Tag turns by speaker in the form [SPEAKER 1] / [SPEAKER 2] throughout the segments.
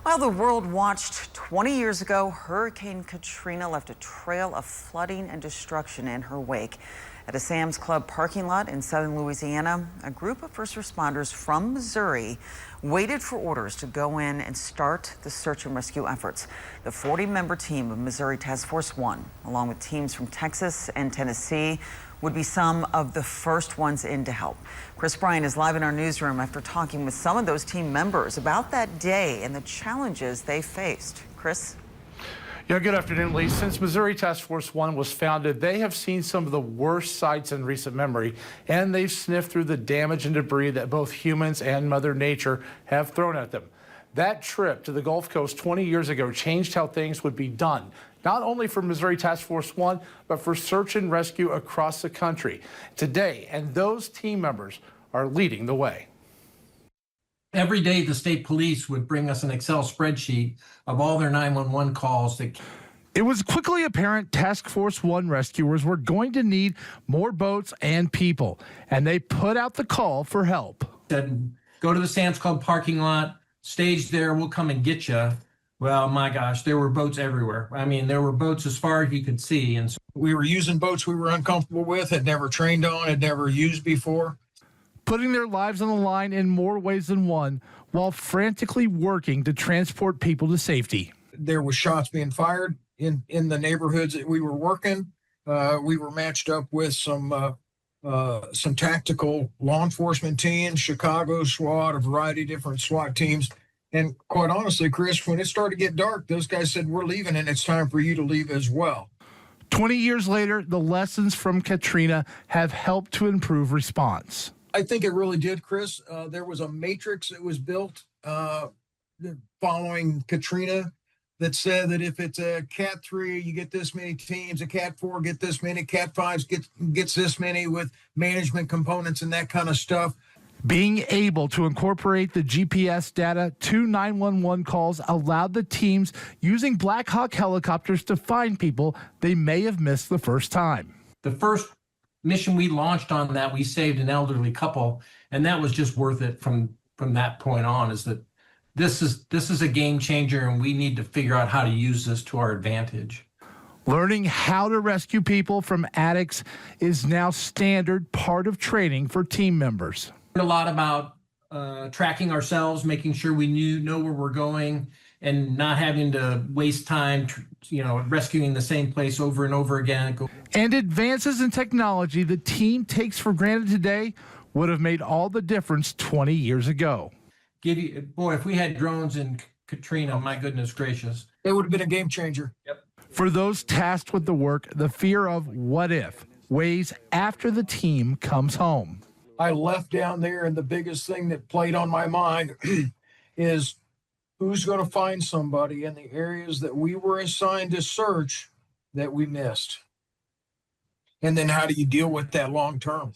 [SPEAKER 1] While the world watched 20 years ago, Hurricane Katrina left a trail of flooding and destruction in her wake. At a Sam's Club parking lot in southern Louisiana, a group of first responders from Missouri waited for orders to go in and start the search and rescue efforts. The 40-member team of Missouri Task Force 1, along with teams from Texas and Tennessee, would be some of the first ones in to help. Chris Bryan is live in our newsroom after talking with some of those team members about that day and the challenges they faced. Chris?
[SPEAKER 2] Yeah, good afternoon, Lee. Since Missouri Task Force 1 was founded, they have seen some of the worst sights in recent memory, and they've sniffed through the damage and debris that both humans and Mother Nature have thrown at them. That trip to the Gulf Coast 20 years ago changed how things would be done, not only for Missouri Task Force 1, but for search and rescue across the country today, and those team members are leading the way.
[SPEAKER 3] Every day, the state police would bring us an Excel spreadsheet of all their 911 calls.
[SPEAKER 2] It was quickly apparent Task Force 1 rescuers were going to need more boats and people, and they put out the call for help.
[SPEAKER 3] Said, go to the Sam's Club parking lot, stage there, we'll come and get you. Well, my gosh, there were boats everywhere. I mean, there were boats as far as you could see. And so
[SPEAKER 4] we were using boats we were uncomfortable with, had never trained on, had never used before.
[SPEAKER 2] Putting their lives on the line in more ways than one, while frantically working to transport people to safety.
[SPEAKER 4] There was shots being fired in the neighborhoods that we were working. We were matched up with some tactical law enforcement teams, Chicago SWAT, a variety of different SWAT teams. And quite honestly, Chris, when it started to get dark, those guys said, we're leaving and it's time for you to leave as well.
[SPEAKER 2] 20 years later, the lessons from Katrina have helped to improve response.
[SPEAKER 4] I think it really did, Chris. There was a matrix that was built following Katrina that said that if it's a Cat 3, you get this many teams, a Cat 4 get this many, Cat 5 gets this many with management components and that kind of stuff.
[SPEAKER 2] Being able to incorporate the GPS data to 911 calls allowed the teams using Black Hawk helicopters to find people they may have missed the first time.
[SPEAKER 3] The first mission we launched on that, we saved an elderly couple, and that was just worth it from that point on. Is that this is a game changer, and we need to figure out how to use this to our advantage.
[SPEAKER 2] Learning how to rescue people from attics is now standard part of training for team members.
[SPEAKER 3] A lot about tracking ourselves, making sure we know where we're going, and not having to waste time, rescuing the same place over and over again.
[SPEAKER 2] And advances in technology the team takes for granted today would have made all the difference 20 years ago.
[SPEAKER 3] Boy, if we had drones in Katrina, my goodness gracious.
[SPEAKER 4] It would have been a game changer.
[SPEAKER 3] Yep.
[SPEAKER 2] For those tasked with the work, the fear of what if weighs after the team comes home.
[SPEAKER 4] I left down there, and the biggest thing that played on my mind is who's going to find somebody in the areas that we were assigned to search that we missed? And then how do you deal with that long term?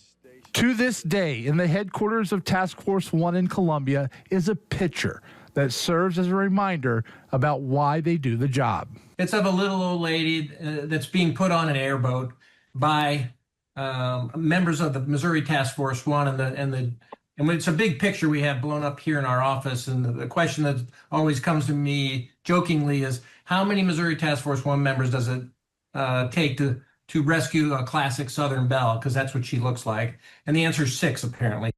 [SPEAKER 2] To this day, in the headquarters of Task Force 1 in Columbia is a picture that serves as a reminder about why they do the job.
[SPEAKER 3] It's of a little old lady that's being put on an airboat by members of the Missouri Task Force 1, and it's a big picture we have blown up here in our office. And the question that always comes to me jokingly is, how many Missouri Task Force 1 members does it take to rescue a classic Southern Belle? Because that's what she looks like. And the answer is 6, apparently.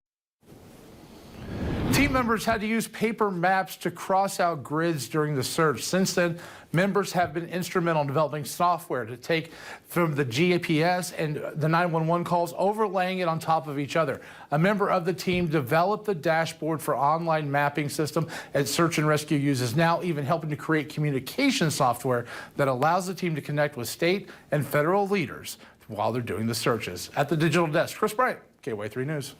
[SPEAKER 2] Team members had to use paper maps to cross out grids during the search. Since then, members have been instrumental in developing software to take from the GPS and the 911 calls, overlaying it on top of each other. A member of the team developed the dashboard for online mapping system that Search and Rescue uses, now even helping to create communication software that allows the team to connect with state and federal leaders while they're doing the searches. At the digital desk, Chris Bryan, KY3 News.